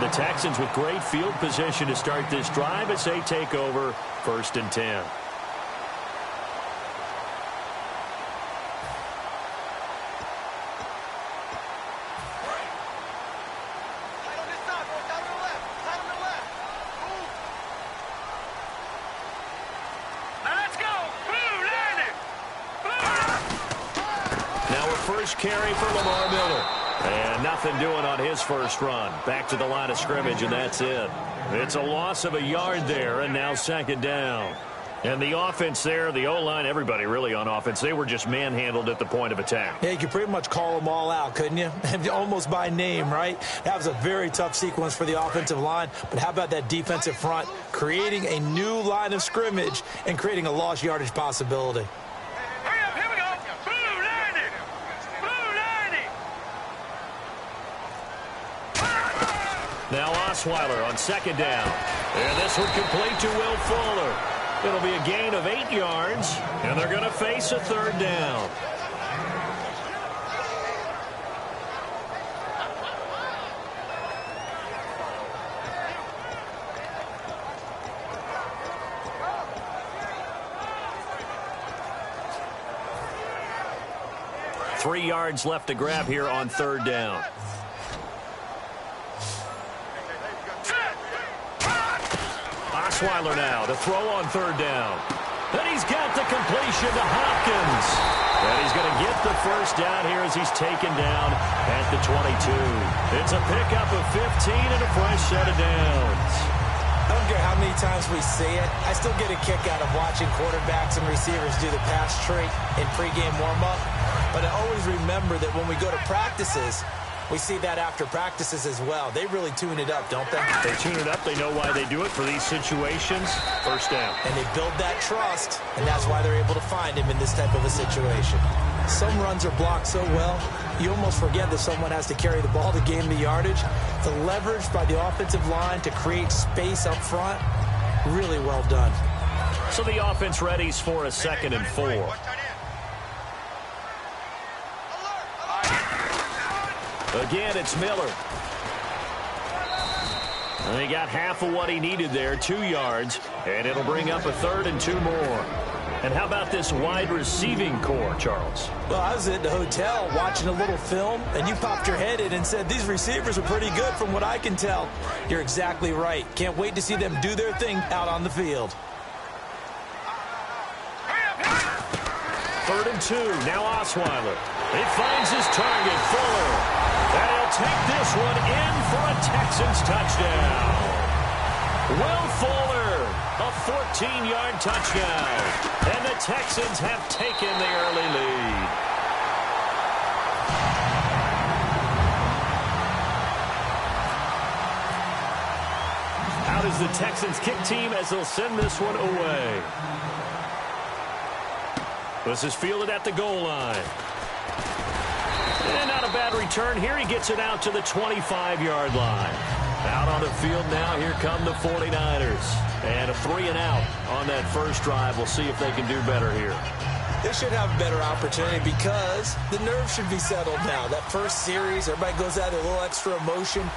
the Texans with great field position to start this drive as they take over 1st and 10. First carry for Lamar Miller. And nothing doing on his first run. Back to the line of scrimmage, and that's it. It's a loss of a yard there, and now 2nd down. And the offense there, the O-line, everybody really on offense, they were just manhandled at the point of attack. Yeah, you could pretty much call them all out, couldn't you? Almost by name, right? That was a very tough sequence for the offensive line. But how about that defensive front creating a new line of scrimmage and creating a lost yardage possibility? Now Osweiler on 2nd down. And this one complete to Will Fuller. It'll be a gain of 8 yards, and they're going to face a 3rd down. Three yards left to grab here on 3rd down. Osweiler now to throw on 3rd down. And he's got the completion to Hopkins. And he's going to get the first down here as he's taken down at the 22. It's a pickup of 15 and a fresh set of downs. I don't care how many times we see it. I still get a kick out of watching quarterbacks and receivers do the pass tree in pregame warm-up. But I always remember that when we go to practices, we see that after practices as well. They really tune it up, don't they? They tune it up. They know why they do it for these situations. First down. And they build that trust, and that's why they're able to find him in this type of a situation. Some runs are blocked so well, you almost forget that someone has to carry the ball to gain the yardage. The leverage by the offensive line to create space up front, really well done. So the offense readies for a 2nd and 4. Again, it's Miller. And he got half of what he needed there, 2 yards, and it'll bring up a 3rd and 2 more. And how about this wide receiving core, Charles? Well, I was at the hotel watching a little film, and you popped your head in and said, these receivers are pretty good from what I can tell. You're exactly right. Can't wait to see them do their thing out on the field. 3rd and 2, now Osweiler. He finds his target, Fuller. And he'll take this one in for a Texans touchdown. Will Fuller, a 14-yard touchdown. And the Texans have taken the early lead. How does the Texans kick team as they'll send this one away? This is fielded at the goal line. And not a bad return here. He gets it out to the 25-yard line. Out on the field now, here come the 49ers. And a 3-and-out on that first drive. We'll see if they can do better here. They should have a better opportunity because the nerves should be settled now. That first series, everybody goes out with a little extra emotion.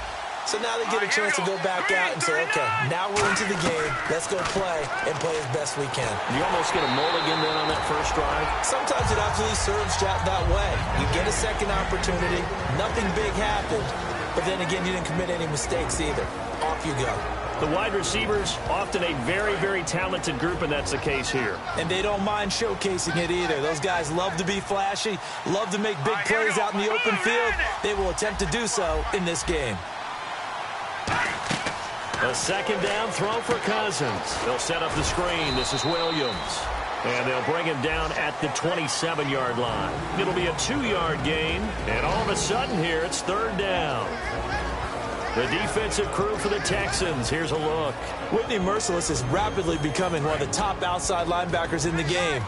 So now they get a chance to go back out and say, okay, now we're into the game. Let's go play and play as best we can. You almost get a mulligan then on that first drive? Sometimes it absolutely serves that way. You get a second opportunity. Nothing big happened. But then again, you didn't commit any mistakes either. Off you go. The wide receivers, often a very, very talented group, and that's the case here. And they don't mind showcasing it either. Those guys love to be flashy, love to make big plays out in the open field. They will attempt to do so in this game. A 2nd down throw for Cousins. They'll set up the screen. This is Williams. And they'll bring him down at the 27-yard line. It'll be a 2-yard gain. And all of a sudden here, it's 3rd down. The defensive crew for the Texans. Here's a look. Whitney Merciless is rapidly becoming one of the top outside linebackers in the game.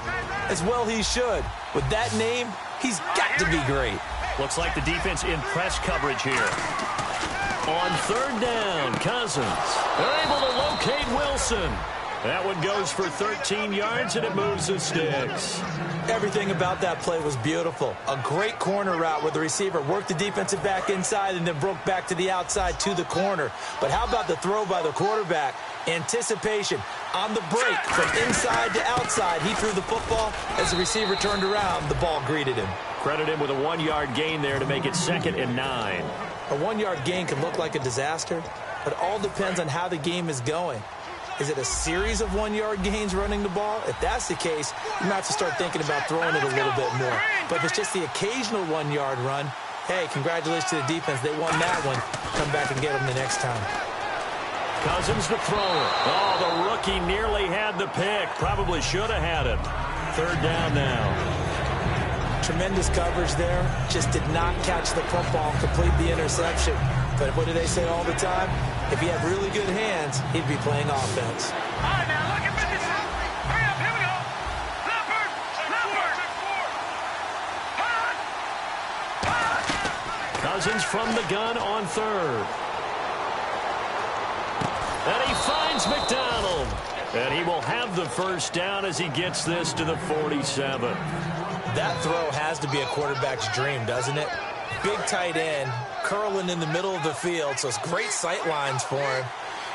As well he should. With that name, he's got to be great. Looks like the defense in press coverage here. On 3rd down, Cousins. They're able to locate Wilson. That one goes for 13 yards, and it moves the sticks. Everything about that play was beautiful. A great corner route where the receiver worked the defensive back inside and then broke back to the outside to the corner. But how about the throw by the quarterback? Anticipation on the break from inside to outside. He threw the football. As the receiver turned around, the ball greeted him. Credit him with a 1-yard gain there to make it 2nd and 9. A 1-yard gain can look like a disaster, but it all depends on how the game is going. Is it a series of 1-yard gains running the ball? If that's the case, you might have to start thinking about throwing it a little bit more. But if it's just the occasional 1-yard run, hey, congratulations to the defense. They won that one. Come back and get them the next time. Cousins to throw it. Oh, the rookie nearly had the pick. Probably should have had it. 3rd down now. Tremendous coverage there. Just did not catch the football and complete the interception. But what do they say all the time? If he had really good hands, he'd be playing offense. All right, now look at 56. Hurry up, here we go. Leopard. Cousins from the gun on 3rd. And he finds McDonald. And he will have the 1st down as he gets this to the 47. That throw has to be a quarterback's dream, doesn't it? Big tight end, curling in the middle of the field, so it's great sight lines for him.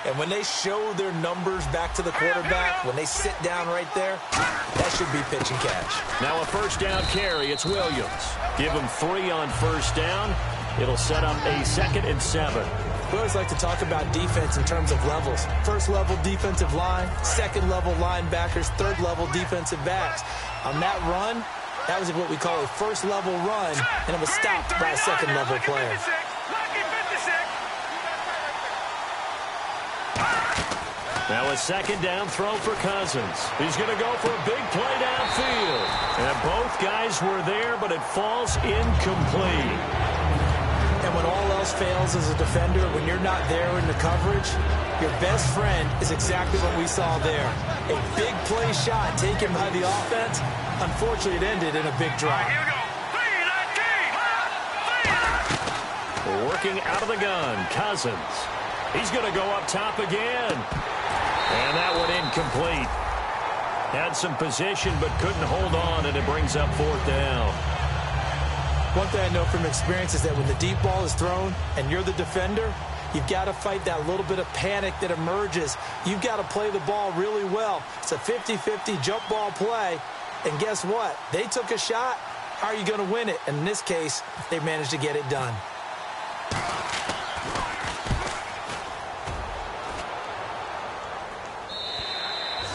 And when they show their numbers back to the quarterback, when they sit down right there, that should be pitch and catch. Now a 1st down carry. It's Williams. Give him 3 on 1st down. It'll set up a 2nd and 7. We always like to talk about defense in terms of levels. 1st level defensive line, 2nd level linebackers, 3rd level defensive backs. On that run, that was what we call a 1st level run, and it was stopped by a 2nd level player. Now a 2nd down throw for Cousins. He's going to go for a big play downfield. And both guys were there, but it falls incomplete. And when all else fails as a defender, when you're not there in the coverage, your best friend is exactly what we saw there. A big play shot taken by the offense. Unfortunately, it ended in a big drop. Here we go. Working out of the gun, Cousins. He's going to go up top again. And that one incomplete. Had some position but couldn't hold on, and it brings up 4th down. One thing I know from experience is that when the deep ball is thrown and you're the defender, you've got to fight that little bit of panic that emerges. You've got to play the ball really well. It's a 50-50 jump ball play. And guess what? They took a shot. How are you going to win it? And in this case, they managed to get it done.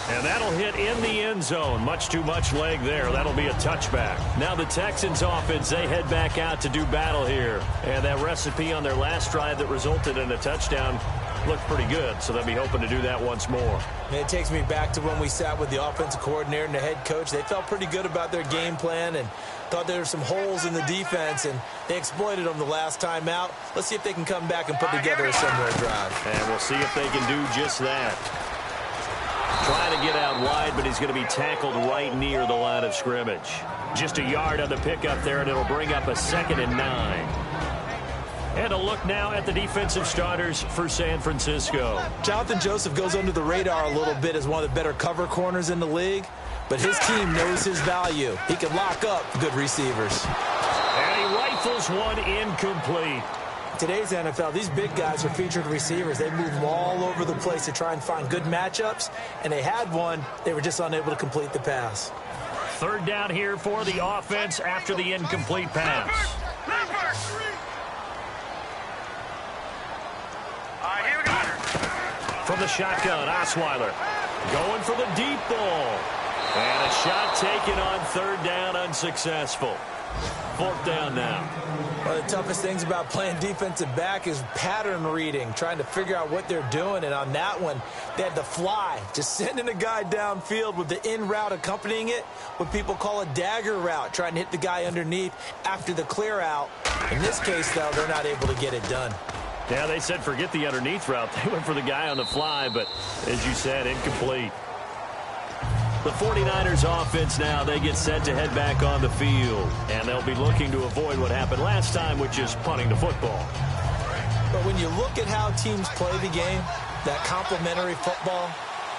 And that'll hit in the end zone. Much too much leg there. That'll be a touchback. Now the Texans offense, they head back out to do battle here. And that recipe on their last drive that resulted in a touchdown looked pretty good. So they'll be hoping to do that once more. And it takes me back to when we sat with the offensive coordinator and the head coach. They felt pretty good about their game plan and thought there were some holes in the defense, and they exploited them the last time out. Let's see if they can come back and put together a similar drive. And we'll see if they can do just that. Trying to get out wide, but he's going to be tackled right near the line of scrimmage. Just a yard on the pickup there, and it'll bring up a 2nd and 9. And a look now at the defensive starters for San Francisco. Jonathan Joseph goes under the radar a little bit as one of the better cover corners in the league, but his team knows his value. He can lock up good receivers. And he rifles one incomplete. Today's NFL, these big guys are featured receivers. They move them all over the place to try and find good matchups, and they had one. They were just unable to complete the pass. 3rd down here for the offense after the incomplete pass. Here we go. From the shotgun, Osweiler going for the deep ball. And a shot taken on 3rd down, unsuccessful. 4th down now. One of the toughest things about playing defensive back is pattern reading, trying to figure out what they're doing. And on that one, they had to fly, just sending a guy downfield with the in route accompanying it, what people call a dagger route, trying to hit the guy underneath after the clear out. In this case, though, they're not able to get it done. Yeah, they said forget the underneath route. They went for the guy on the fly, but as you said, incomplete. The 49ers offense now, they get set to head back on the field. And they'll be looking to avoid what happened last time, which is punting the football. But when you look at how teams play the game, that complementary football,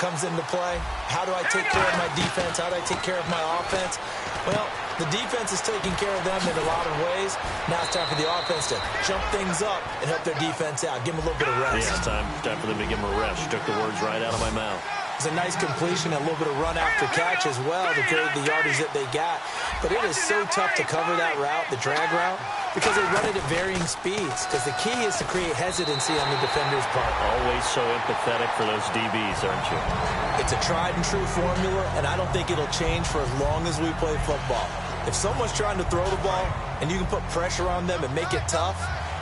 comes into play. How do I take care of my defense? How do I take care of my offense? Well, the defense is taking care of them in a lot of ways. Now it's time for the offense to jump things up and help their defense out. Give them a little bit of rest. Yeah, time for them to give them a rest. You took the words right out of my mouth. It's a nice completion, a little bit of run after catch as well to create the yardage that they got. But it is so tough to cover that route, the drag route, because they run it at varying speeds. Because the key is to create hesitancy on the defender's part. Always so empathetic for those DBs, aren't you? It's a tried and true formula, and I don't think it'll change for as long as we play football. If someone's trying to throw the ball and you can put pressure on them and make it tough,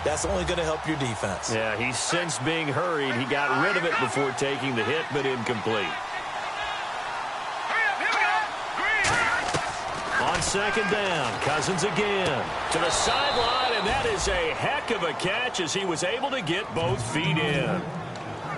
that's only going to help your defense. Yeah, he's since being hurried. He got rid of it before taking the hit, but incomplete. On second down, Cousins again. To the sideline, and that is a heck of a catch as he was able to get both feet in.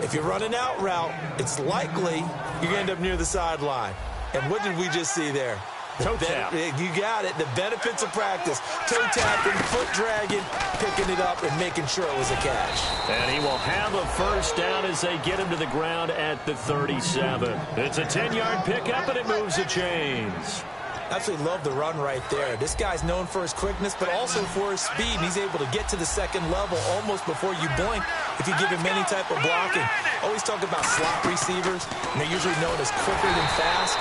If you run an out route, it's likely you're going to end up near the sideline. And what did we just see there? Toe tap. You got it. The benefits of practice. Toe tapping, foot dragging, picking it up, and making sure it was a catch. And he will have a first down as they get him to the ground at the 37. It's a 10-yard pickup, and it moves the chains. Absolutely love the run right there. This guy's known for his quickness, but also for his speed. He's able to get to the second level almost before you blink if you give him any type of blocking. Always talk about slot receivers, and they're usually known as quicker than fast.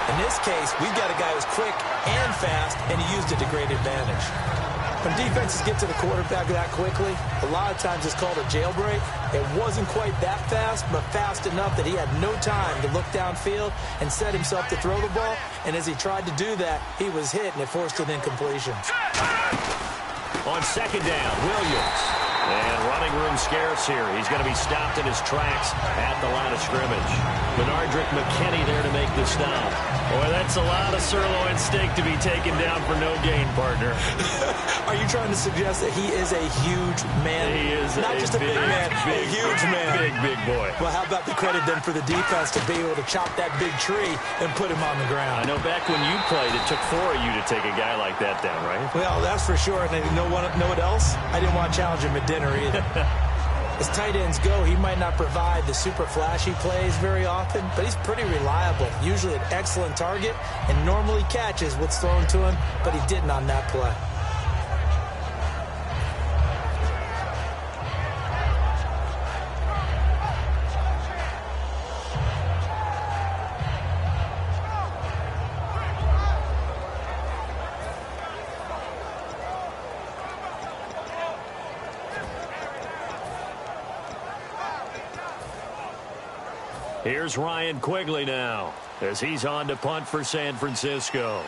In this case, we've got a guy who's quick and fast, and he used it to great advantage. When defenses get to the quarterback that quickly, a lot of times it's called a jailbreak. It wasn't quite that fast, but fast enough that he had no time to look downfield and set himself to throw the ball. And as he tried to do that, he was hit, and it forced an incompletion. On second down, Williams. And running room scarce here. He's going to be stopped in his tracks at the line of scrimmage. Benardrick McKinney there to make the stop. Boy, that's a lot of sirloin steak to be taken down for no gain, partner. Are you trying to suggest that he is a huge man? He is not just a big man, a huge man. Big boy. Well, how about the credit then for the defense to be able to chop that big tree and put him on the ground? I know back when you played, it took 4 of you to take a guy like that down, right? Well, that's for sure. And you know what else? I didn't want to challenge him at dinner either. As tight ends go, he might not provide the super flashy plays very often, but he's pretty reliable, usually an excellent target, and normally catches what's thrown to him, but he didn't on that play. Here's Ryan Quigley now as he's on to punt for San Francisco.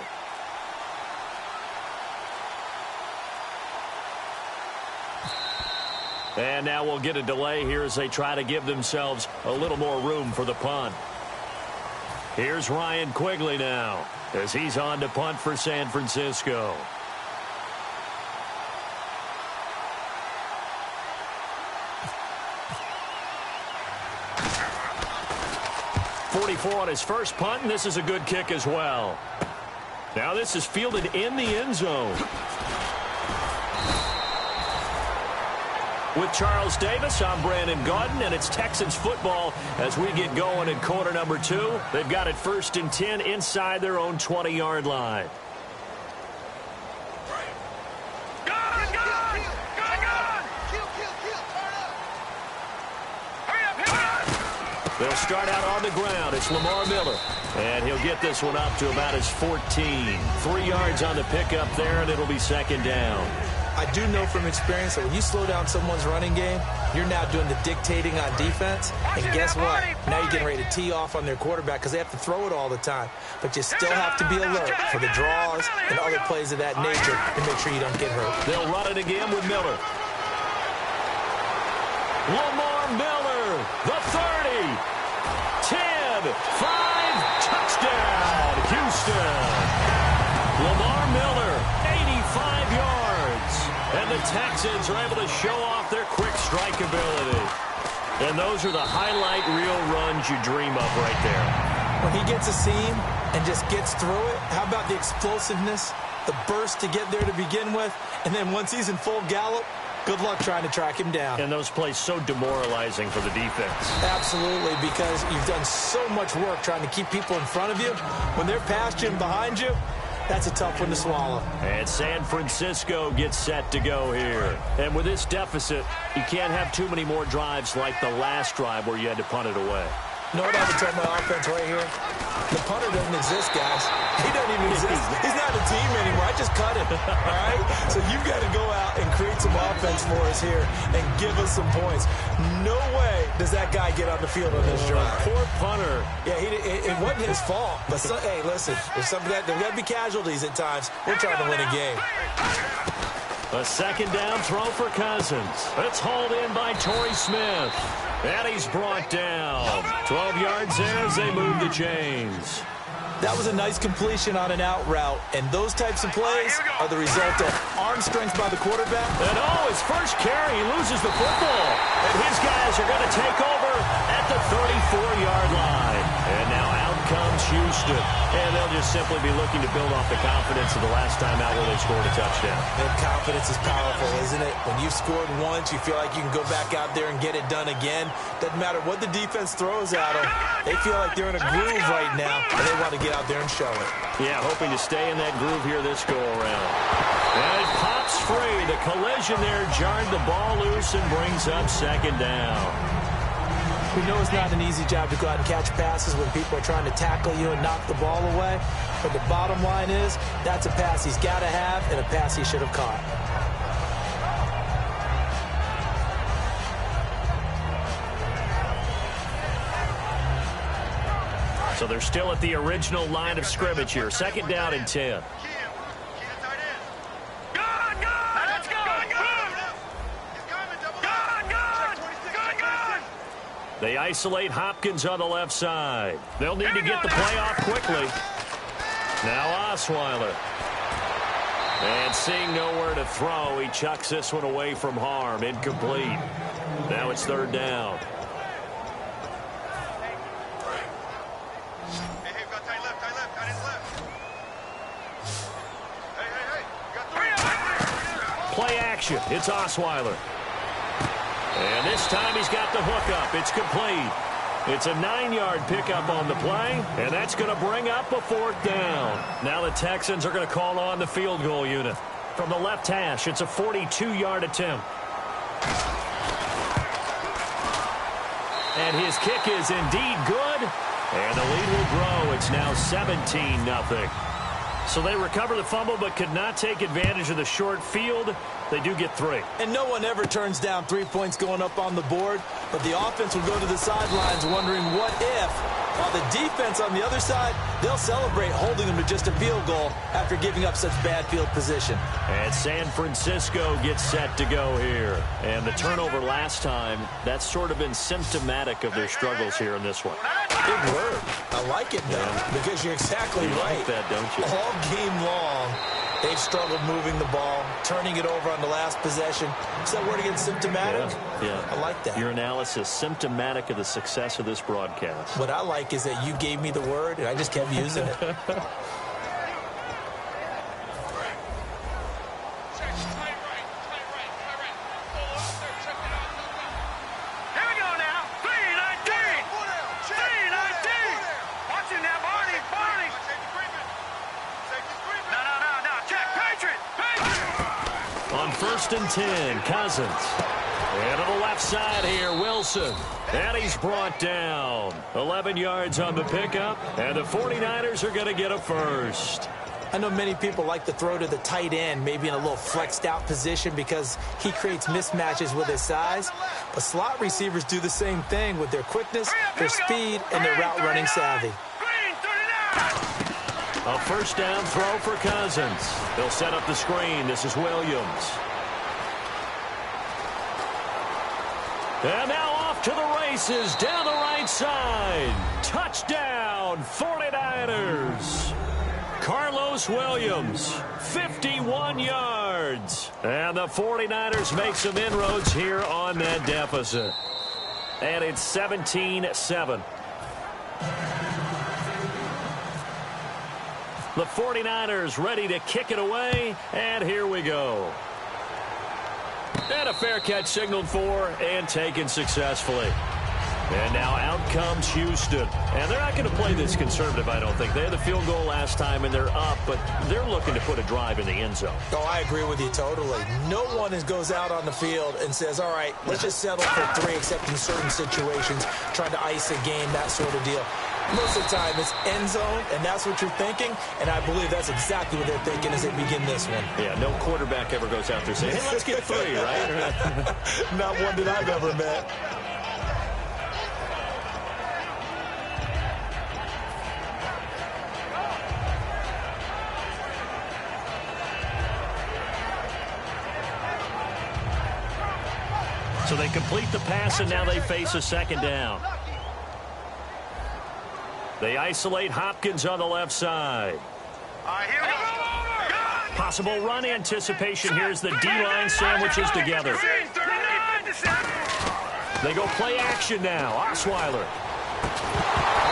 And now we'll get a delay here as they try to give themselves a little more room for the punt. Here's Ryan Quigley now as he's on to punt for San Francisco. 44 on his first punt, and this is a good kick as well. Now this is fielded in the end zone. With Charles Davis, I'm Brandon Gaudin, and it's Texans football as we get going in quarter number 2. They've got it 1st and 10 inside their own 20-yard line. They'll start out on the ground. It's Lamar Miller. And he'll get this one up to about his 14. 3 yards on the pickup there, and it'll be second down. I do know from experience that when you slow down someone's running game, you're now doing the dictating on defense. And guess what? Now you're getting ready to tee off on their quarterback because they have to throw it all the time. But you still have to be alert for the draws and other plays of that nature to make sure you don't get hurt. They'll run it again with Miller. Lamar Miller, the 30, 10, 5, touchdown, Houston. Lamar Miller, 85 yards. And the Texans are able to show off their quick strike ability. And those are the highlight reel runs you dream of right there. When he gets a seam and just gets through it, how about the explosiveness, the burst to get there to begin with, and then once he's in full gallop, Good luck trying to track him down. And those plays so demoralizing for the defense. Absolutely, because you've done so much work trying to keep people in front of you. When they're past you and behind you, that's a tough one to swallow. And San Francisco gets set to go here. And with this deficit, you can't have too many more drives like the last drive where you had to punt it away. You know what I would tell my offense right here? The punter doesn't exist, guys. He doesn't even exist. He's not a team anymore. I just cut him, all right? So you've got to go out and create some offense for us here and give us some points. No way does that guy get on the field on this drive. Poor punter. Yeah, it wasn't his fault. But, hey, listen, there's got to be casualties at times. We're trying to win a game. A second down throw for Cousins. It's hauled in by Torrey Smith. And he's brought down. 12 yards there as they move the chains. That was a nice completion on an out route, and those types of plays are the result of arm strength by the quarterback. And his first carry, he loses the football. And his guys are going to take over at the 34-yard line. And now out comes Houston. And they'll just simply be looking to build off the confidence of the last time out where they scored a touchdown. And confidence is powerful, isn't it? When you've scored once, you feel like you can go back out there and get it done again. Doesn't matter what the defense throws at them. They feel like they're in a groove right now, and they want to get out there and show it. Yeah, hoping to stay in that groove here this go-around. And it pops free. The collision there jarred the ball loose and brings up second down. We know it's not an easy job to go out and catch passes when people are trying to tackle you and knock the ball away. But the bottom line is, that's a pass he's got to have and a pass he should have caught. So they're still at the original line of scrimmage here. Second down and 10. They isolate Hopkins on the left side. They'll need to get the play off quickly. Now Osweiler. And seeing nowhere to throw, he chucks this one away from harm. Incomplete. Now it's third down. Play action. It's Osweiler. And this time he's got the hook up. It's complete. It's a 9-yard pickup on the play, and that's going to bring up a fourth down. Now the Texans are going to call on the field goal unit. From the left hash, it's a 42-yard attempt. And his kick is indeed good, and the lead will grow. It's now 17-0. So they recover the fumble but could not take advantage of the short field. They do get 3. And no one ever turns down 3 points going up on the board, but the offense will go to the sidelines wondering what if, while the defense on the other side, they'll celebrate holding them to just a field goal after giving up such bad field position. And San Francisco gets set to go here. And the turnover last time, that's sort of been symptomatic of their struggles here in this one. Big word. I like it, though, because you're exactly right. Like that, don't you? All game long, they've struggled moving the ball, turning it over on the last possession. Is that word again, symptomatic? Yeah. I like that. Your analysis, symptomatic of the success of this broadcast. What I like is that you gave me the word, and I just kept using it. First and 10, Cousins. And to the left side here, Wilson. And he's brought down. 11 yards on the pickup, and the 49ers are going to get a first. I know many people like to throw to the tight end, maybe in a little flexed out position because he creates mismatches with his size. But slot receivers do the same thing with their quickness, their speed, and their route running savvy. A first down throw for Cousins. They'll set up the screen. This is Williams. And now off to the races down the right side. Touchdown, 49ers. Carlos Williams, 51 yards. And the 49ers make some inroads here on that deficit. And it's 17-7. The 49ers ready to kick it away, and here we go. And a fair catch signaled for and taken successfully. And now out comes Houston. And they're not going to play this conservative, I don't think. They had the field goal last time, and they're up, but they're looking to put a drive in the end zone. Oh, I agree with you totally. No one goes out on the field and says, all right, let's just settle for 3, except in certain situations, trying to ice a game, that sort of deal. Most of the time, it's end zone, and that's what you're thinking, and I believe that's exactly what they're thinking as they begin this one. Yeah, no quarterback ever goes out there saying, hey, let's get 3, right? Not one that I've ever met. So they complete the pass, and now they face a second down. They isolate Hopkins on the left side. Here we go. Possible run anticipation. Here's the D-line sandwiches together. They go play action now. Osweiler.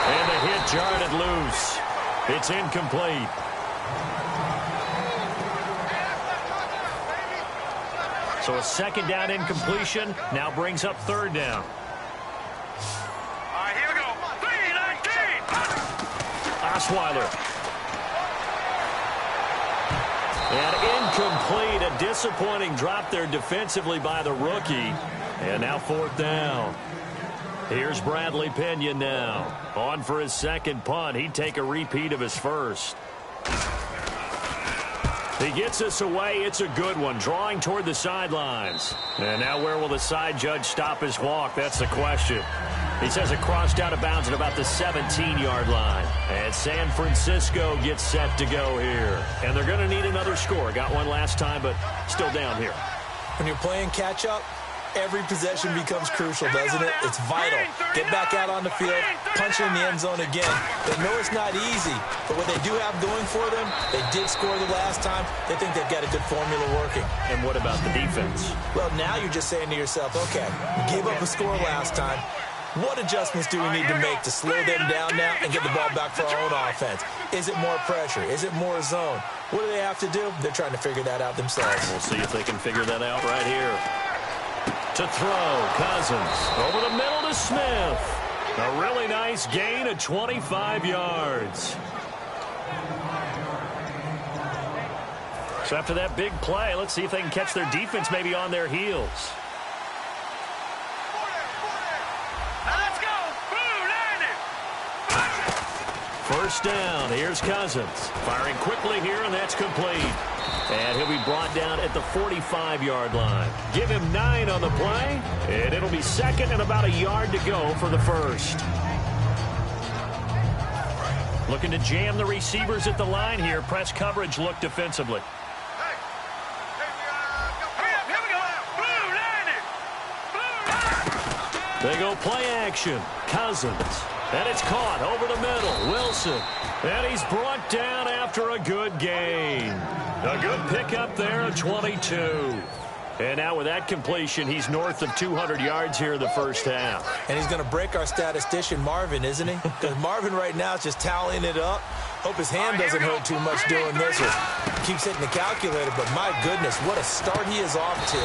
And the hit jarred loose. It's incomplete. So a second down incompletion now brings up third down. Here we go. 3-19. Osweiler. And incomplete. A disappointing drop there defensively by the rookie. And now fourth down. Here's Bradley Pinion now. On for his second punt. He'd take a repeat of his first. He gets us away. It's a good one. Drawing toward the sidelines. And now where will the side judge stop his walk? That's the question. He says it crossed out of bounds at about the 17-yard line. And San Francisco gets set to go here. And they're going to need another score. Got one last time, but still down here. When you're playing catch-up, every possession becomes crucial, doesn't it? It's vital. Get back out on the field, punch in the end zone again. They know it's not easy, but what they do have going for them, they did score the last time. They think they've got a good formula working. And what about the defense? Well, now you're just saying to yourself, okay, we gave up a score last time. What adjustments do we need to make to slow them down now and get the ball back for our own offense? Is it more pressure? Is it more zone? What do they have to do? They're trying to figure that out themselves. We'll see if they can figure that out right here. To throw, Cousins. Over the middle to Smith. A really nice gain of 25 yards. So after that big play, let's see if they can catch their defense maybe on their heels. Let's go. First down. Here's Cousins. Firing quickly here, and that's complete. And he'll be brought down at the 45-yard line. Give him 9 on the play, and it'll be second and about a yard to go for the first. Looking to jam the receivers at the line here. Press coverage look defensively. They go play action. Cousins. And it's caught over the middle. Wilson. And he's brought down after a good gain. A good pickup there of 22. And now with that completion, he's north of 200 yards here in the first half. And he's going to break our statistician, Marvin, isn't he? Because Marvin right now is just tallying it up. Hope his hand doesn't hurt too much doing this. Or keeps hitting the calculator, but my goodness, what a start he is off to.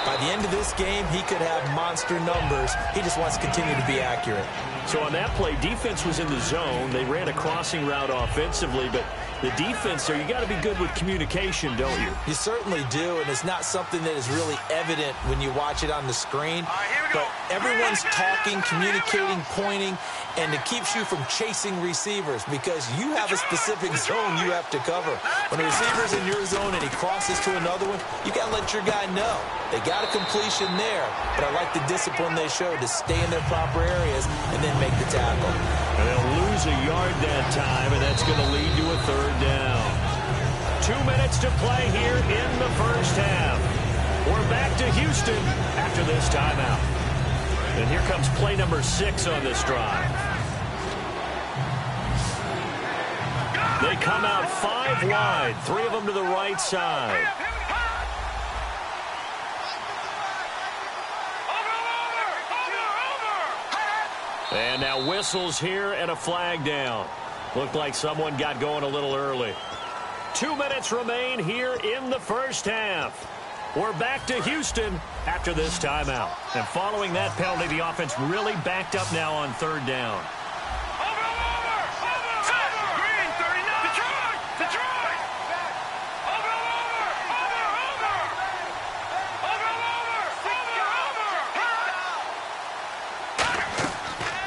By the end of this game, he could have monster numbers. He just wants to continue to be accurate. So on that play, defense was in the zone. They ran a crossing route offensively, but the defense there, you got to be good with communication, don't you? You certainly do, and it's not something that is really evident when you watch it on the screen. But everyone's talking, communicating, pointing, and it keeps you from chasing receivers because you have a specific zone you have to cover. When a receiver's in your zone and he crosses to another one, you got to let your guy know. They got a completion there, but I like the discipline they showed to stay in their proper areas and then make the tackle. And they'll lose a yard that time, and that's going to lead to a third down. 2 minutes to play here in the first half. We're back to Houston after this timeout. And here comes play number 6 on this drive. They come out 5 wide, 3 of them to the right side. And now whistles here and a flag down. Looked like someone got going a little early. 2 minutes remain here in the first half. We're back to Houston after this timeout. And following that penalty, the offense really backed up now on third down.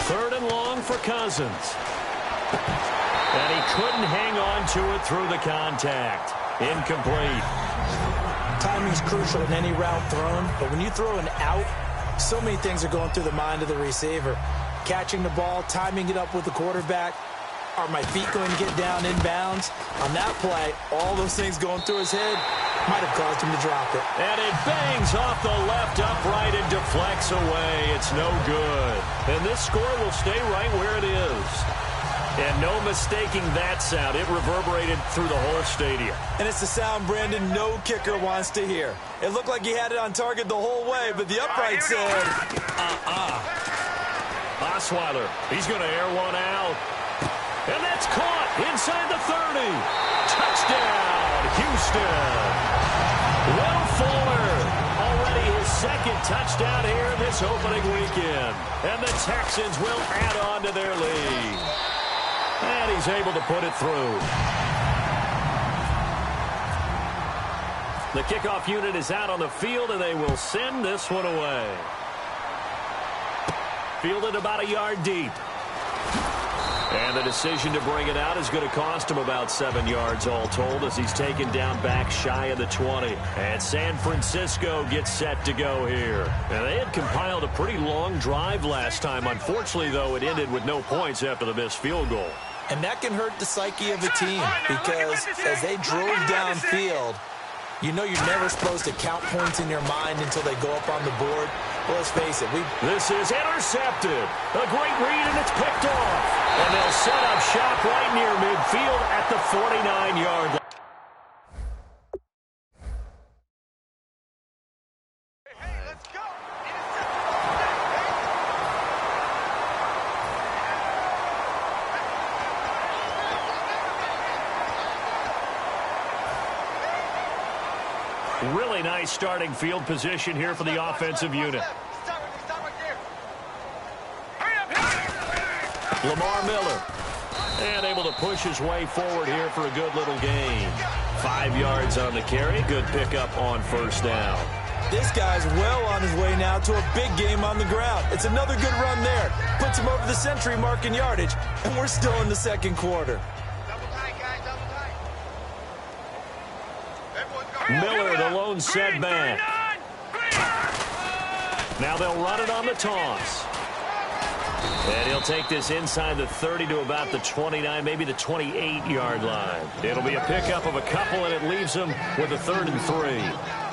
Third and long for Cousins. And he couldn't hang on to it through the contact. Incomplete. Timing's crucial in any route thrown, but when you throw an out, so many things are going through the mind of the receiver. Catching the ball, timing it up with the quarterback. Are my feet going to get down inbounds? On that play, all those things going through his head might have caused him to drop it. And it bangs off the left upright and deflects away. It's no good. And this score will stay right where it is. And no mistaking that sound. It reverberated through the whole stadium. And it's the sound, Brandon, no kicker wants to hear. It looked like he had it on target the whole way, but the upright said, Osweiler, he's going to air one out. And that's caught inside the 30. Touchdown, Houston. Will Fuller, already his second touchdown here this opening weekend. And the Texans will add on to their lead. And he's able to put it through. The kickoff unit is out on the field, and they will send this one away. Fielded about a yard deep. And the decision to bring it out is going to cost him about 7 yards all told as he's taken down back shy of the 20. And San Francisco gets set to go here. And they had compiled a pretty long drive last time. Unfortunately, though, it ended with no points after the missed field goal. And that can hurt the psyche of a team because as they drove downfield, you know you're never supposed to count points in your mind until they go up on the board. Well, let's face it. This is intercepted. A great read, and it's picked off. And they'll set up shop right near midfield at the 49-yard line. Really nice starting field position here for the offensive unit. Lamar Miller. And able to push his way forward here for a good little gain. 5 yards on the carry. Good pickup on first down. This guy's well on his way now to a big game on the ground. It's another good run there. Puts him over the century mark in yardage. And we're still in the second quarter. Miller, the lone setback. Now they'll run it on the toss. And he'll take this inside the 30 to about the 29, maybe the 28-yard line. It'll be a pickup of a couple, and it leaves him with a 3rd and 3.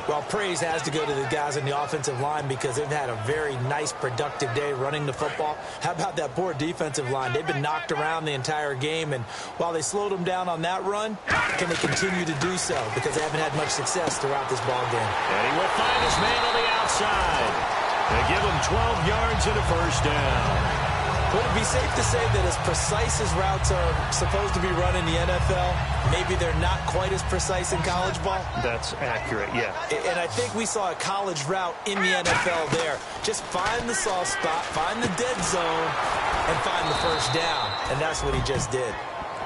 Well, praise has to go to the guys on the offensive line because they've had a very nice, productive day running the football. How about that poor defensive line? They've been knocked around the entire game, and while they slowed them down on that run, can they continue to do so? Because they haven't had much success throughout this ball game. And he will find his man on the outside. They give him 12 yards and a first down. Would it be safe to say that as precise as routes are supposed to be run in the NFL, maybe they're not quite as precise in college ball? That's accurate, yeah. And I think we saw a college route in the NFL there. Just find the soft spot, find the dead zone, and find the first down. And that's what he just did.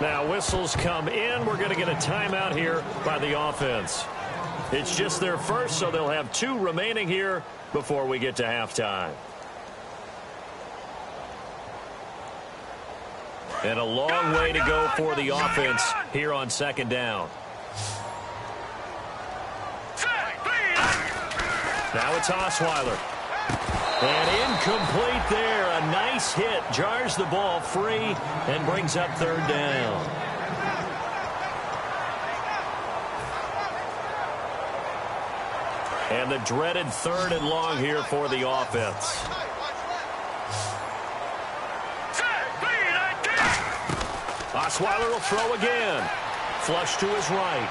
Now whistles come in. We're going to get a timeout here by the offense. It's just their first, so they'll have 2 remaining here before we get to halftime. And a long way to go for the offense here on second down. Now it's Osweiler. And incomplete there. A nice hit. Jars the ball free and brings up 3rd down. And the dreaded 3rd and long here for the offense. Osweiler will throw again. Flush to his right.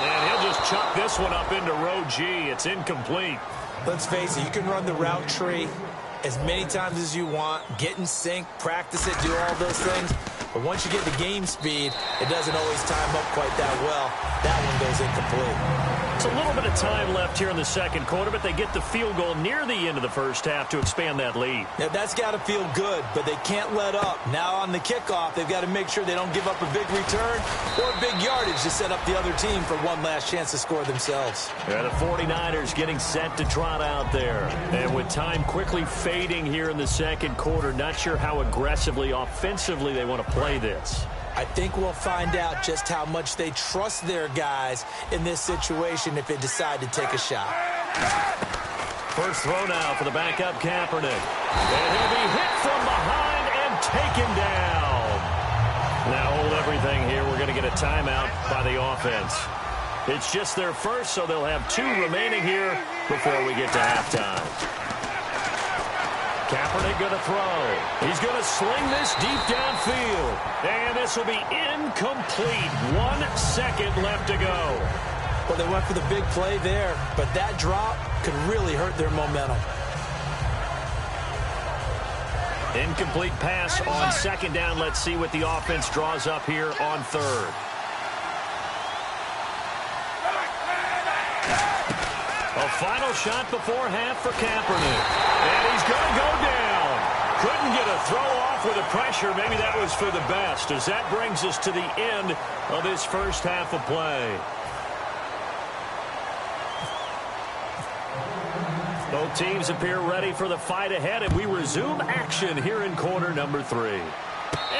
And he'll just chuck this one up into row G. It's incomplete. Let's face it, you can run the route tree as many times as you want, get in sync, practice it, do all those things. But once you get to game speed, it doesn't always time up quite that well. That one goes incomplete. It's a little bit of time left here in the second quarter, but they get the field goal near the end of the first half to expand that lead. Yeah, that's got to feel good, but they can't let up. Now on the kickoff, they've got to make sure they don't give up a big return or big yardage to set up the other team for one last chance to score themselves. Yeah, the 49ers getting set to trot out there. And with time quickly fading here in the second quarter, not sure how aggressively, offensively they want to play this. I think we'll find out just how much they trust their guys in this situation if they decide to take a shot. First throw now for the backup Kaepernick. And he'll be hit from behind and taken down. Now hold everything here. We're going to get a timeout by the offense. It's just their first, so they'll have 2 remaining here before we get to halftime. Kaepernick going to throw. He's going to sling this deep downfield. And this will be incomplete. 1 second left to go. Well, they went for the big play there, but that drop could really hurt their momentum. Incomplete pass on second down. Let's see what the offense draws up here on third. A final shot before half for Kaepernick. And he's going to go down. Couldn't get a throw off with the pressure. Maybe that was for the best, as that brings us to the end of this first half of play. Both teams appear ready for the fight ahead, and we resume action here in quarter number 3.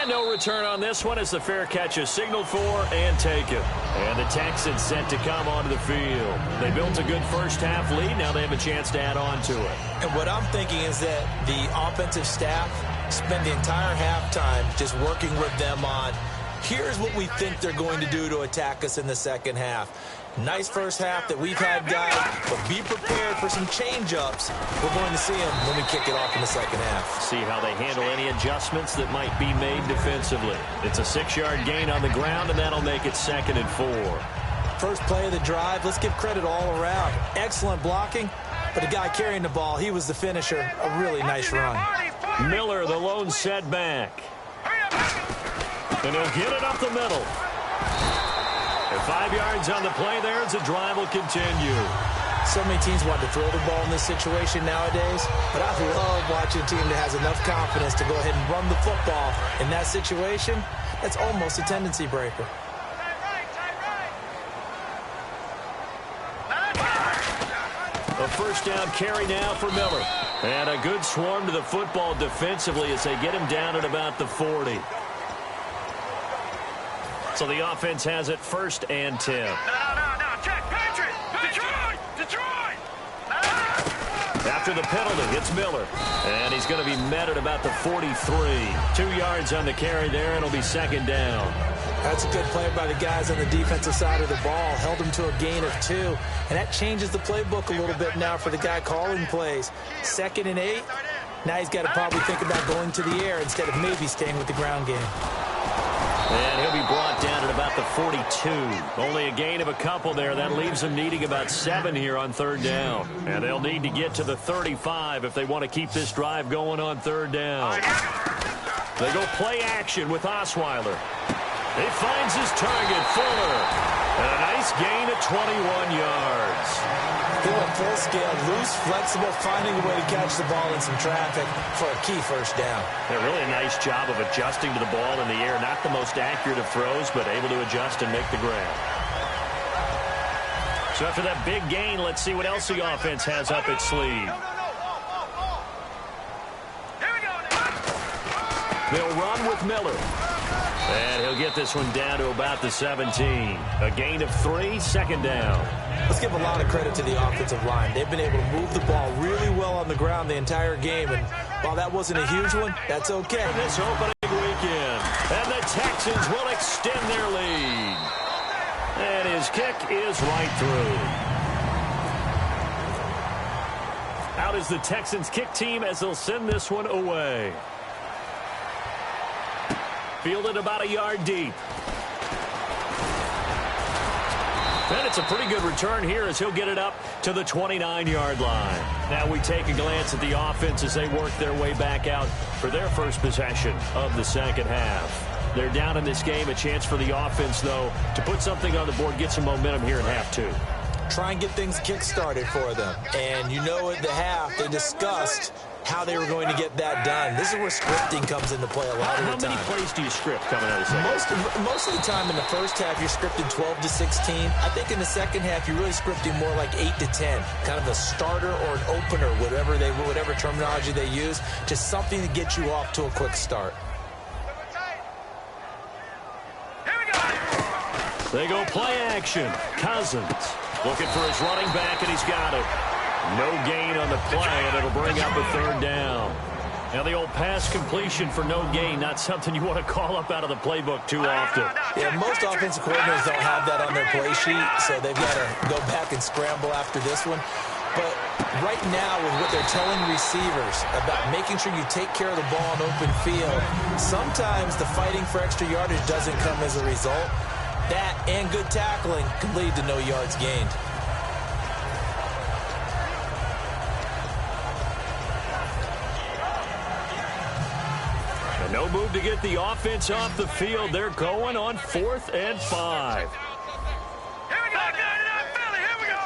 And no return on this one as the fair catch is signaled for and taken. And the Texans set to come onto the field. They built a good first half lead. Now they have a chance to add on to it. And what I'm thinking is that the offensive staff spend the entire halftime just working with them on, here's what we think they're going to do to attack us in the second half. Nice first half that we've had, guys, but be prepared for some change-ups. We're going to see them when we kick it off in the second half. See how they handle any adjustments that might be made defensively. It's a 6-yard gain on the ground, and that'll make it 2nd and 4. First play of the drive, let's give credit all around. Excellent blocking, but the guy carrying the ball, he was the finisher. A really nice run. Miller, the lone setback. And he'll get it up the middle. And 5 yards on the play there as the drive will continue. So many teams want to throw the ball in this situation nowadays, but I love watching a team that has enough confidence to go ahead and run the football. In that situation, that's almost a tendency breaker. A first down carry now for Miller. And a good swarm to the football defensively as they get him down at about the 40. So the offense has it 1st and 10. No, check, Patriot, Detroit. After the penalty, it's Miller. And he's going to be met at about the 43. 2 yards on the carry there, and it'll be 2nd down. That's a good play by the guys on the defensive side of the ball. Held him to a gain of 2. And that changes the playbook a little bit now for the guy calling plays. 2nd and 8. Now he's got to probably think about going to the air instead of maybe staying with the ground game. And he'll be brought down at about the 42. Only a gain of a couple there. That leaves them needing about 7 here on 3rd down. And they'll need to get to the 35 if they want to keep this drive going on 3rd down. They go play action with Osweiler. He finds his target, Fuller. And a nice gain of 21 yards. Going full scale, loose, flexible, finding a way to catch the ball in some traffic for a key first down. Yeah, really a nice job of adjusting to the ball in the air. Not the most accurate of throws, but able to adjust and make the grab. So after that big gain, let's see what else the offense has up its sleeve. They'll run with Miller. And he'll get this one down to about the 17. A gain of 3, 2nd down. Let's give a lot of credit to the offensive line. They've been able to move the ball really well on the ground the entire game. And while that wasn't a huge one, that's okay. This opening weekend. And the Texans will extend their lead. And his kick is right through. Out is the Texans kick team as they'll send this one away. Fielded about a yard deep. And it's a pretty good return here as he'll get it up to the 29-yard line. Now we take a glance at the offense as they work their way back out for their first possession of the second half. They're down in this game. A chance for the offense, though, to put something on the board, get some momentum here in half 2. try and get things kick-started for them. And you know at the half, they discussed how they were going to get that done. This is where scripting comes into play a lot of the time. How many plays do you script coming out of the second? Most of the time in the first half, you're scripting 12 to 16. I think in the second half, you're really scripting more like 8 to 10. Kind of a starter or an opener, whatever terminology they use. Just something to get you off to a quick start. They go play action. Cousins looking for his running back, and he's got it. No gain on the play, and it'll bring up a third down. Now, the old pass completion for no gain, not something you want to call up out of the playbook too often. Yeah, most offensive coordinators don't have that on their play sheet, so they've got to go back and scramble after this one. But right now, with what they're telling receivers about making sure you take care of the ball in open field, sometimes the fighting for extra yardage doesn't come as a result. That and good tackling can lead to no yards gained. No move to get the offense off the field. They're going on 4th and 5. Here we go, Philly, here we go.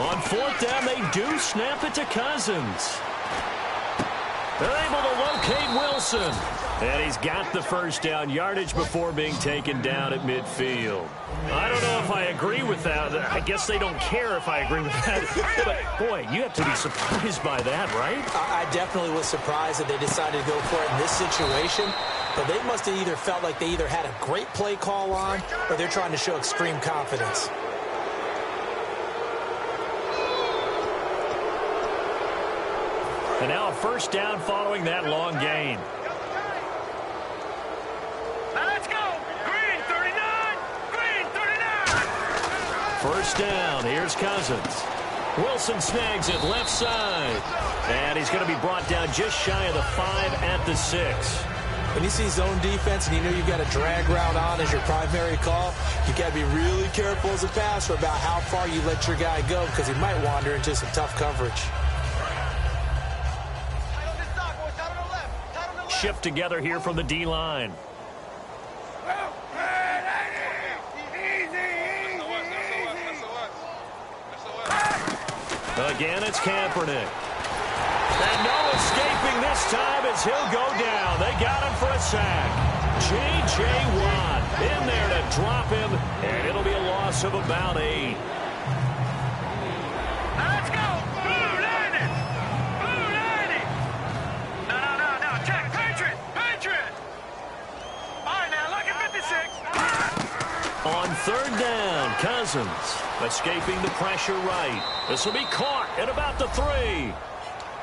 On 4th down, they do snap it to Cousins. They're able to locate Wilson. And he's got the first down yardage before being taken down at midfield. I don't know if I agree with that. I guess they don't care if I agree with that. But, boy, you have to be surprised by that, right? I definitely was surprised that they decided to go for it in this situation. But they must have either felt like they either had a great play call on or they're trying to show extreme confidence. And now a first down following that long gain. Let's go. Green 39. Green 39. First down. Here's Cousins. Wilson snags it left side. And he's going to be brought down just shy of the 5 at the 6. When you see zone defense and you know you've got a drag route on as your primary call, you got to be really careful as a passer about how far you let your guy go because he might wander into some tough coverage. Shift together here from the D-line. Again, it's Kaepernick. And no escaping this time as he'll go down. They got him for a sack. J.J. Watt in there to drop him, and it'll be a loss of about 8. Let's go. Blue 90. Blue 90. No. Check. Patriot. All right, now, look at 56. On 3rd down, Cousins escaping the pressure right. This will be caught at about the 3.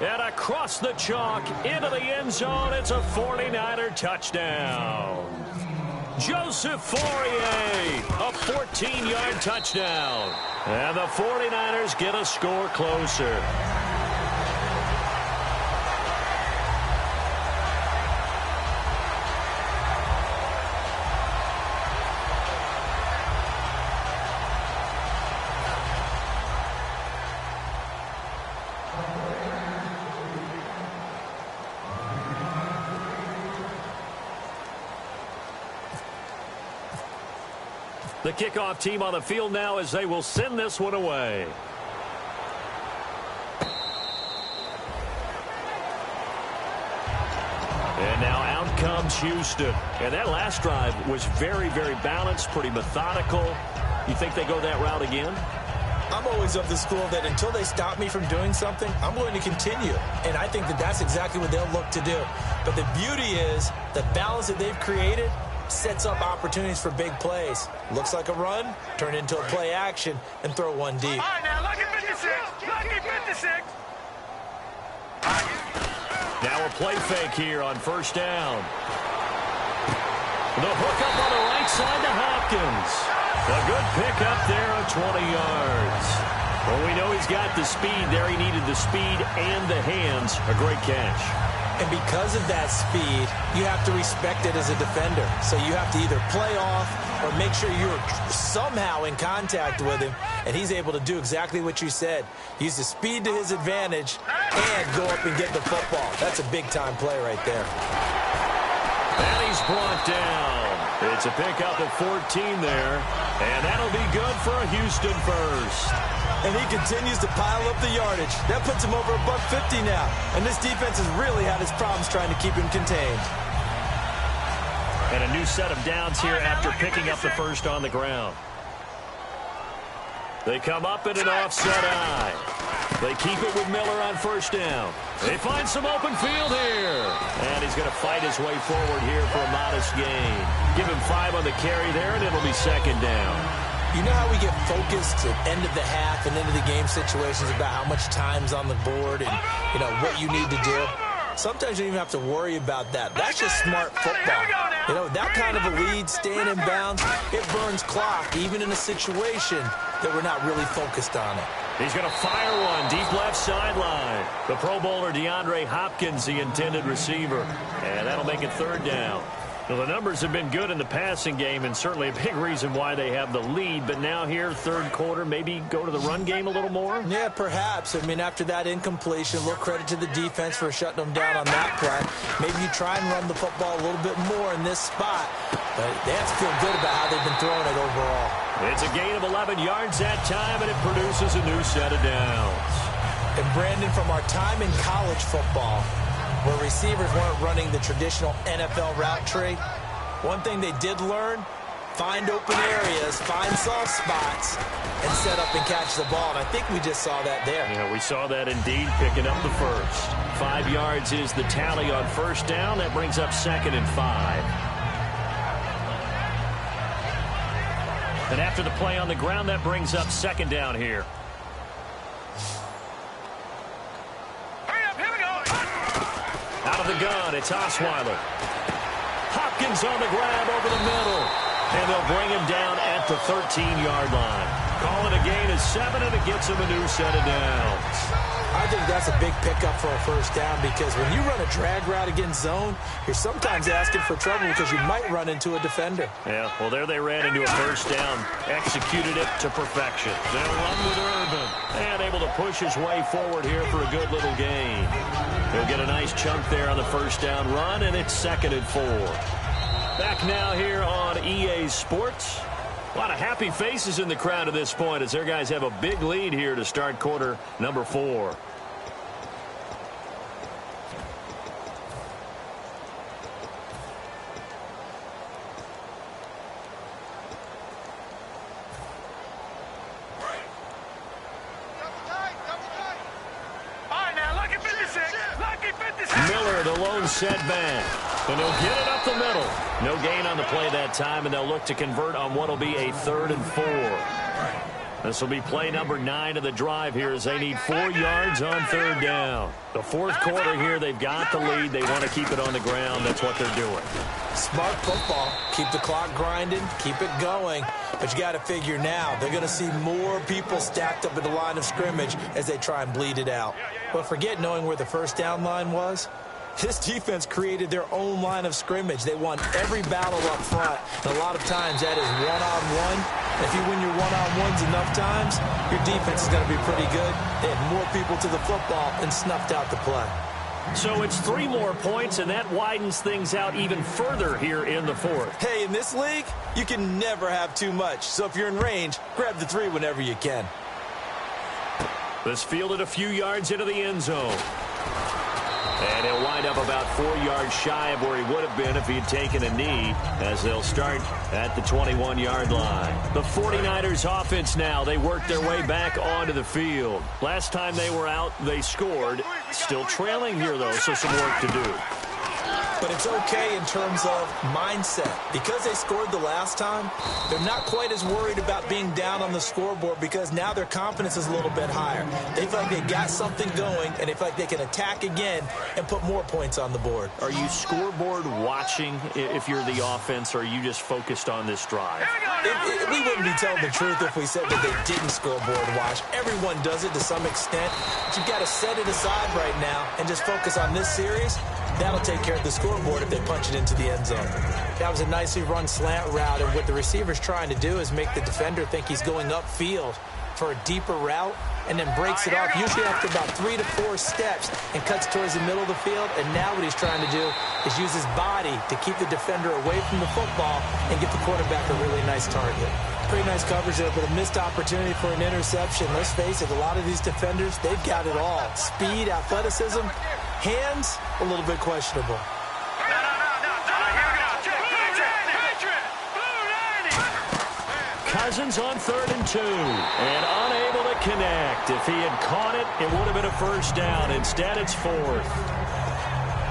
And across the chalk into the end zone, it's a 49er touchdown. Joseph Fourier, a 14-yard touchdown. And the 49ers get a score closer. The kickoff team on the field now as they will send this one away. And now out comes Houston. And that last drive was very, very balanced, pretty methodical. You think they go that route again? I'm always of the school that until they stop me from doing something, I'm going to continue. And I think that that's exactly what they'll look to do. But the beauty is the balance that they've created sets up opportunities for big plays. Looks like a run, turn into a play action, and throw one deep. All right, now, look at 56. Look at 56. Now a play fake here on 1st down. The hook up on the right side to Hopkins. A good pick up there of 20 yards. Well, we know he's got the speed there. He needed the speed and the hands. A great catch. And because of that speed, you have to respect it as a defender. So you have to either play off or make sure you're somehow in contact with him. And he's able to do exactly what you said. Use the speed to his advantage and go up and get the football. That's a big-time play right there. And he's brought down It's a pickup of 14 there, and that'll be good for a Houston first. And he continues to pile up the yardage. That puts him over $150 now. And this defense has really had its problems trying to keep him contained. And a new set of downs here after picking up the first on the ground. They come up in an offset eye. They keep it with Miller on first down. They find some open field here. And he's going to fight his way forward here for a modest gain. Give him 5 on the carry there, and it'll be second down. You know how we get focused at end of the half and into the game situations about how much time's on the board and, you know, what you need to do? Sometimes you don't even have to worry about that. That's just smart football. You know, that kind of a lead, staying in bounds, it burns clock, even in a situation that we're not really focused on it. He's going to fire one deep left sideline. The Pro Bowler DeAndre Hopkins, the intended receiver. And that'll make it third down. Well, the numbers have been good in the passing game, and certainly a big reason why they have the lead. But now here, third quarter, maybe go to the run game a little more? Yeah, perhaps. I mean, after that incompletion, a little credit to the defense for shutting them down on that play. Maybe you try and run the football a little bit more in this spot. But they have to feel good about how they've been throwing it overall. It's a gain of 11 yards that time, and it produces a new set of downs. And, Brandon, from our time in college football, where receivers weren't running the traditional NFL route tree, one thing they did learn, find open areas, find soft spots, and set up and catch the ball. And I think we just saw that there. Yeah, we saw that indeed, picking up the first. 5 yards is the tally on first down. That brings up 2nd and 5. And after the play on the ground, that brings up 2nd down here. Out of the gun, it's Osweiler. Hopkins on the grab over the middle. And they'll bring him down at the 13-yard line. Call it a gain of 7, and it gets him a new set of downs. I think that's a big pickup for a first down, because when you run a drag route against zone, you're sometimes asking for trouble because you might run into a defender. Yeah, well, there they ran into a first down. Executed it to perfection. They'll run with Urban. And able to push his way forward here for a good little gain. He'll get a nice chunk there on the first down run, and it's 2nd and 4. Back now here on EA Sports. A lot of happy faces in the crowd at this point as their guys have a big lead here to start quarter number 4. Miller, the lone setback. And he'll get it up the middle. No gain on the play that time, and they'll look to convert on what will be a 3rd and 4. This will be play number 9 of the drive here as they need 4 yards on 3rd down. The 4th quarter here, they've got the lead. They want to keep it on the ground. That's what they're doing. Smart football. Keep the clock grinding. Keep it going. But you got to figure now, they're going to see more people stacked up at the line of scrimmage as they try and bleed it out. But forget knowing where the first down line was. This defense created their own line of scrimmage. They won every battle up front. And a lot of times that is one-on-one. If you win your one-on-ones enough times, your defense is going to be pretty good. They had more people to the football and snuffed out the play. So it's 3 more points, and that widens things out even further here in the 4th. Hey, in this league, you can never have too much. So if you're in range, grab the 3 whenever you can. This fielded a few yards into the end zone. And he'll wind up about 4 yards shy of where he would have been if he had taken a knee, as they'll start at the 21-yard line. The 49ers offense now, they work their way back onto the field. Last time they were out, they scored. Still trailing here, though, so some work to do. But it's okay in terms of mindset. Because they scored the last time, they're not quite as worried about being down on the scoreboard because now their confidence is a little bit higher. They feel like they got something going, and they feel like they can attack again and put more points on the board. Are you scoreboard watching if you're the offense, or are you just focused on this drive? We wouldn't be telling the truth if we said that they didn't scoreboard watch. Everyone does it to some extent. But you've got to set it aside right now and just focus on this series. That'll take care of the scoreboard if they punch it into the end zone. That was a nicely run slant route, and what the receiver's trying to do is make the defender think he's going upfield for a deeper route. and then breaks it off, usually after about 3 to 4 steps, and cuts towards the middle of the field. And now what he's trying to do is use his body to keep the defender away from the football and get the quarterback a really nice target. Pretty nice coverage there, but a missed opportunity for an interception. Let's face it, a lot of these defenders, they've got it all. Speed, athleticism, hands, a little bit questionable. Cousins on 3rd and 2, and unable to connect. If he had caught it, it would have been a first down. Instead, it's 4th.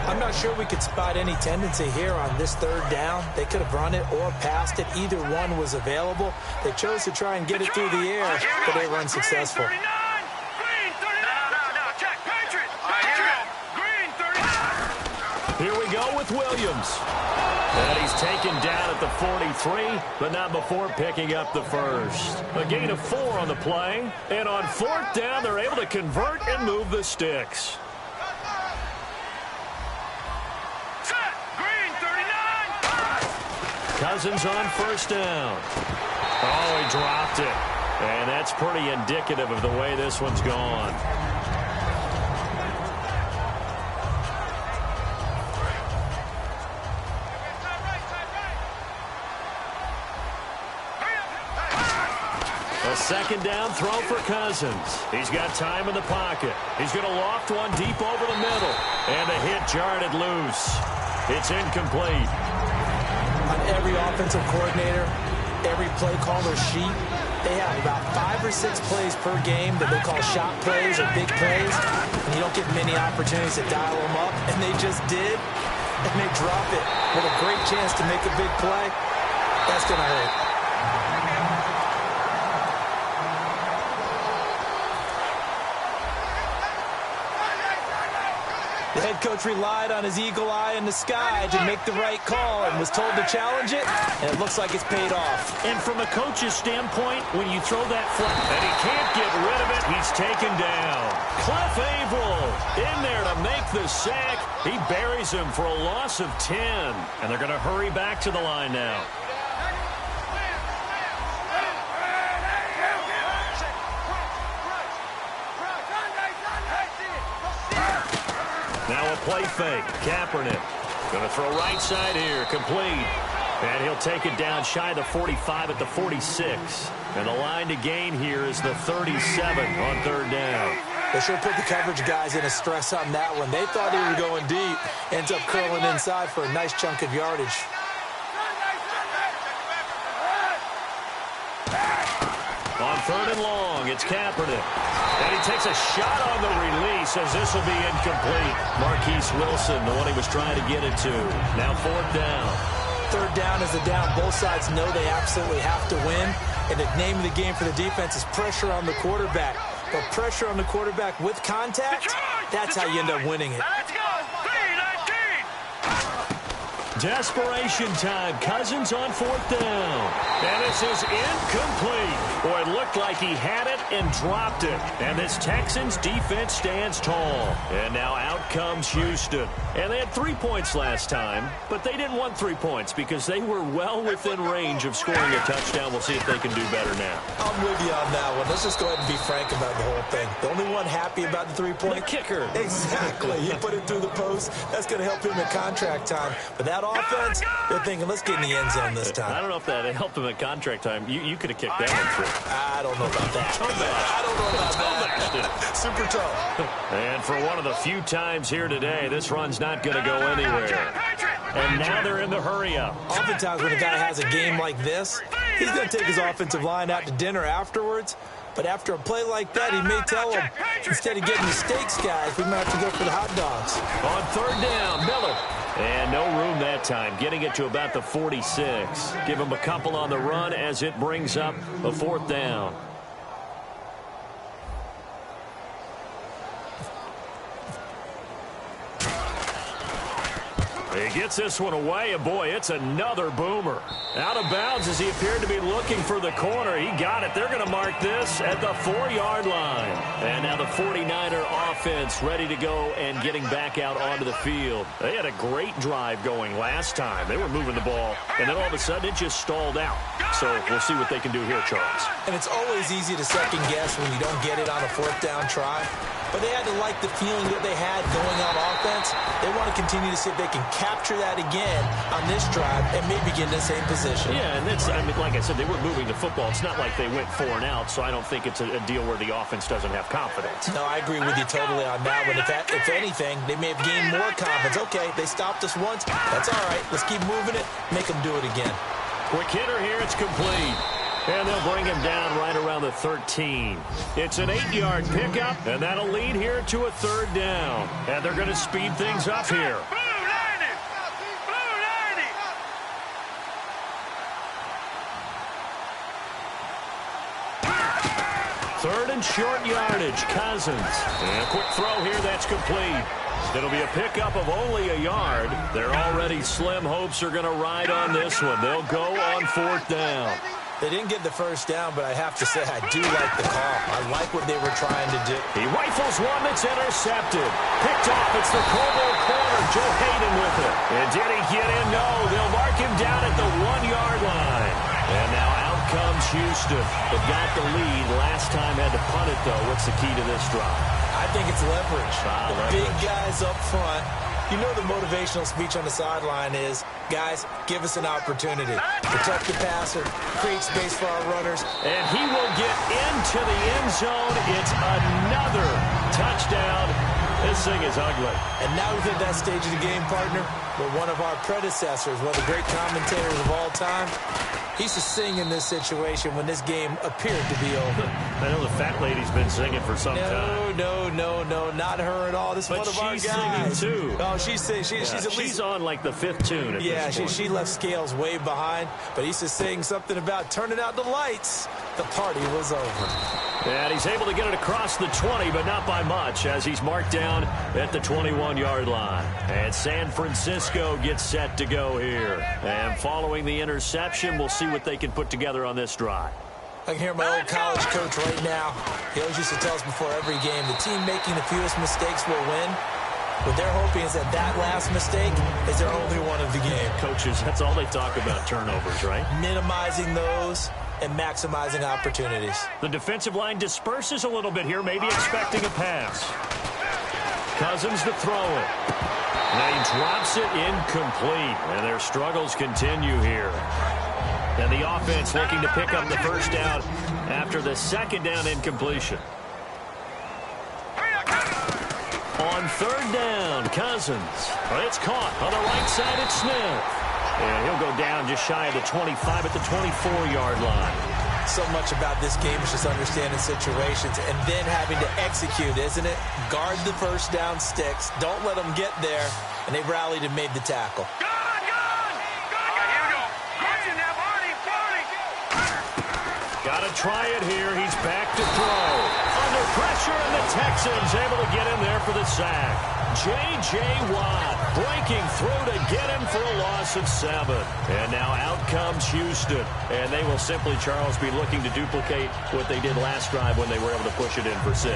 I'm not sure we could spot any tendency here on this 3rd down. They could have run it or passed it. Either one was available. They chose to try and get it through the air, but they were unsuccessful. Here we go with Williams. And he's taken down at the 43, but not before picking up the first. A gain of 4 on the play. And on 4th down, they're able to convert and move the sticks. Set. Green 39. Cousins on 1st down. Oh, he dropped it. And that's pretty indicative of the way this one's gone. A 2nd down throw for Cousins. He's got time in the pocket. He's going to loft one deep over the middle. And the hit jarred it loose. It's incomplete. On every offensive coordinator, every play caller sheet, they have about 5 or 6 plays per game that they call shot plays or big plays. And you don't get many opportunities to dial them up. And they just did. And they drop it with a great chance to make a big play. That's going to hurt. The head coach relied on his eagle eye in the sky to make the right call and was told to challenge it, and it looks like it's paid off. And from a coach's standpoint, when you throw that flag, and he can't get rid of it, he's taken down. Cliff Averill in there to make the sack. He buries him for a loss of 10, and they're going to hurry back to the line now. Now a play fake. Kaepernick going to throw right side here. Complete. And he'll take it down shy of the 45 at the 46. And the line to gain here is the 37 on 3rd down. They sure put the coverage guys in a stress on that one. They thought they were going deep. Ends up curling inside for a nice chunk of yardage. On 3rd and long, it's Kaepernick. And he takes a shot on the release as this will be incomplete. Marquise Wilson, the one he was trying to get it to. Now 4th down. 3rd down is the down. Both sides know they absolutely have to win. And the name of the game for the defense is pressure on the quarterback. But pressure on the quarterback with contact, that's how you end up winning it. Let's go. 3-19. Desperation time. Cousins on 4th down. And this is incomplete. Boy, it looked like he had it and dropped it. And this Texans defense stands tall. And now out comes Houston. And they had 3 points last time, but they didn't want 3 points because they were well within range of scoring a touchdown. We'll see if they can do better now. I'm with you on that one. Let's just go ahead and be frank about the whole thing. The only one happy about the 3-point. The kicker. Exactly. He put it through the post. That's going to help him in contract time. But that offense, they're thinking, let's get in the end zone this time. I don't know if that helped him at contract time. You could have kicked that one through. I don't know about that. I don't know about that. Super tough. And for one of the few times here today, this run's not going to go anywhere. And now they're in the hurry-up. Oftentimes when a guy has a game like this, he's going to take his offensive line out to dinner afterwards. But after a play like that, he may tell him, instead of getting the steaks, guys, we might have to go for the hot dogs. On 3rd down, Miller. And no room that time, getting it to about the 46. Give him a couple on the run as it brings up a 4th down. He gets this one away, and boy, it's another boomer. Out of bounds as he appeared to be looking for the corner. He got it. They're going to mark this at the 4-yard line. And now the 49er offense ready to go and getting back out onto the field. They had a great drive going last time. They were moving the ball, and then all of a sudden it just stalled out. So we'll see what they can do here, Charles. And it's always easy to second guess when you don't get it on a 4th down try. But they had to like the feeling that they had going on offense. They want to continue to see if they can capture that again on this drive and maybe get in the same position. Yeah, and that's, I mean, like I said, they were moving the football. It's not like they went 4 and out, so I don't think it's a deal where the offense doesn't have confidence. No, I agree with you totally on that one. If anything, they may have gained more confidence. Okay, they stopped us once. That's all right. Let's keep moving it. Make them do it again. Quick hitter here. It's complete. And they'll bring him down right around the 13. It's an 8-yard pickup, and that'll lead here to a 3rd down. And they're going to speed things up here. Third and short yardage, Cousins. And a quick throw here, that's complete. It'll be a pickup of only a yard. Their already slim hopes are going to ride on this one. They'll go on 4th down. They didn't get the first down, but I have to say I do like the call. I like what they were trying to do. He rifles one that's intercepted. Picked off. It's the Provo corner. Joe Hayden with it. And did he get in? No. They'll mark him down at the 1-yard line. And now out comes Houston. They've got the lead. Last time had to punt it, though. What's the key to this drive? I think it's leverage. Leverage. Big guys up front. You know the motivational speech on the sideline is, guys, give us an opportunity. Protect the passer, create space for our runners. And he will get into the end zone. It's another touchdown. This thing is ugly. And now we've hit that stage of the game, partner, where one of our predecessors, one of the great commentators of all time, he used to sing in this situation when this game appeared to be over. I know the fat lady's been singing for some time. No, not her at all. This is one of our guys. She's singing too. Oh, she's singing. She's on like the 5th tune at this point. She left Scales way behind, but he used to sing something about turning out the lights. The party was over. And he's able to get it across the 20, but not by much, as he's marked down at the 21-yard line. And San Francisco gets set to go here. And following the interception, we'll see what they can put together on this drive. I can hear my old college coach right now. He always used to tell us before every game, the team making the fewest mistakes will win. What they're hoping is that last mistake is their only one of the game. Coaches, that's all they talk about, turnovers, right? Minimizing those and maximizing opportunities. The defensive line disperses a little bit here, maybe expecting a pass. Cousins to throw it. Now he drops it incomplete, and their struggles continue here. And the offense looking to pick up the first down after the 2nd down incompletion. On 3rd down, Cousins. It's caught on the right side at Smith. And he'll go down just shy of the 25 at the 24-yard line. So much about this game is just understanding situations and then having to execute, isn't it? Guard the first down sticks. Don't let them get there. And they rallied and made the tackle. Got to try it here. He's back to throw. Under pressure, and the Texans able to get in there for the sack. J.J. Watt breaking through to get him for a loss of 7. And now out comes Houston. And they will simply, Charles, be looking to duplicate what they did last drive when they were able to push it in for 6.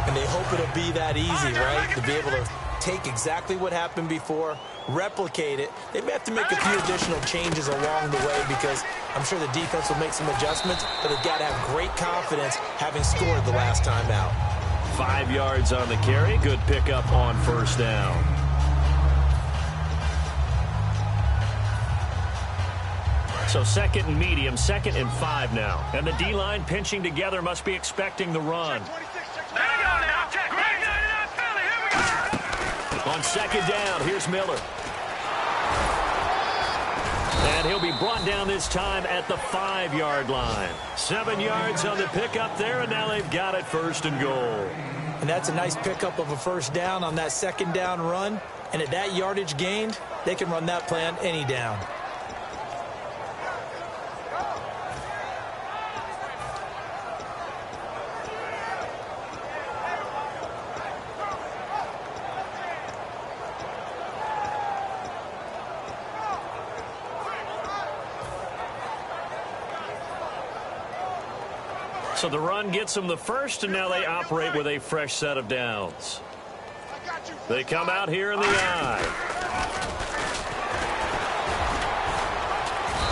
And they hope it'll be that easy, right? To be able to take exactly what happened before, replicate it. They may have to make a few additional changes along the way because I'm sure the defense will make some adjustments, but they've got to have great confidence having scored the last time out. 5 yards on the carry. Good pickup on 1st down. So 2nd and medium, 2nd and 5 now. And the D-line pinching together must be expecting the run. On 2nd down, here's Miller. And he'll be brought down this time at the 5-yard line. 7 yards on the pickup there, and now they've got it 1st and goal. And that's a nice pickup of a 1st down on that 2nd down run. And at that yardage gained, they can run that play on any down. So the run gets them the first, and now they operate with a fresh set of downs. They come out here in the eye.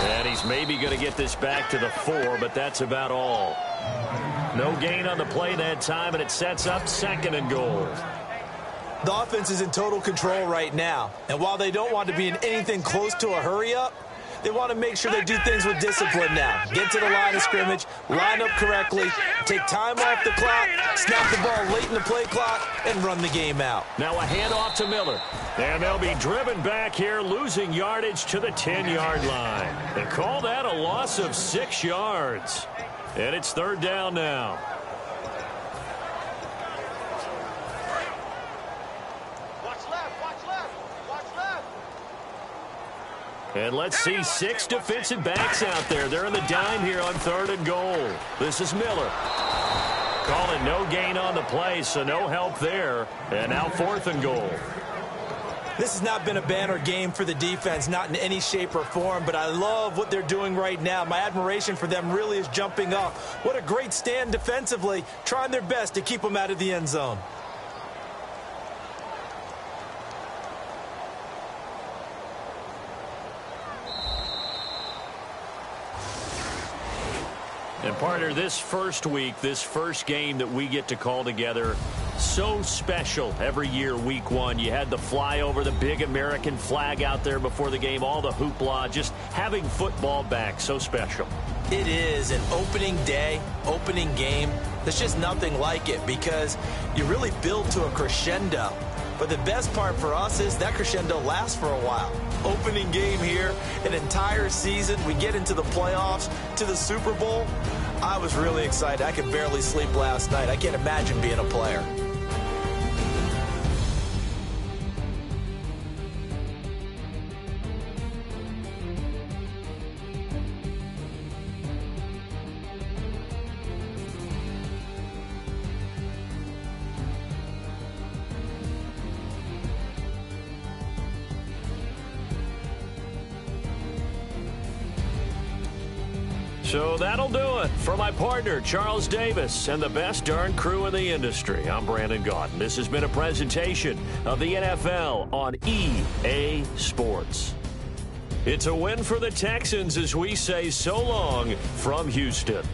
And he's maybe going to get this back to the 4, but that's about all. No gain on the play that time, and it sets up 2nd and goal. The offense is in total control right now. And while they don't want to be in anything close to a hurry-up, they want to make sure they do things with discipline now. Get to the line of scrimmage, line up correctly, take time off the clock, snap the ball late in the play clock, and run the game out. Now a handoff to Miller. And they'll be driven back here, losing yardage to the 10-yard line. They call that a loss of 6 yards. And it's 3rd down now. And let's see 6 defensive backs out there. They're in the dime here on 3rd and goal. This is Miller. Calling no gain on the play, so no help there. And now 4th and goal. This has not been a banner game for the defense, not in any shape or form, but I love what they're doing right now. My admiration for them really is jumping up. What a great stand defensively, trying their best to keep them out of the end zone. And partner, this first week, this first game that we get to call together, so special every year, week 1. You had the flyover, the big American flag out there before the game, all the hoopla, just having football back, so special. It is an opening day, opening game. There's just nothing like it because you really build to a crescendo. But the best part for us is that crescendo lasts for a while. Opening game here, an entire season. We get into the playoffs, to the Super Bowl. I was really excited. I could barely sleep last night. I can't imagine being a player. So that'll do it for my partner, Charles Davis, and the best darn crew in the industry. I'm Brandon Gaudin. This has been a presentation of the NFL on EA Sports. It's a win for the Texans as we say so long from Houston.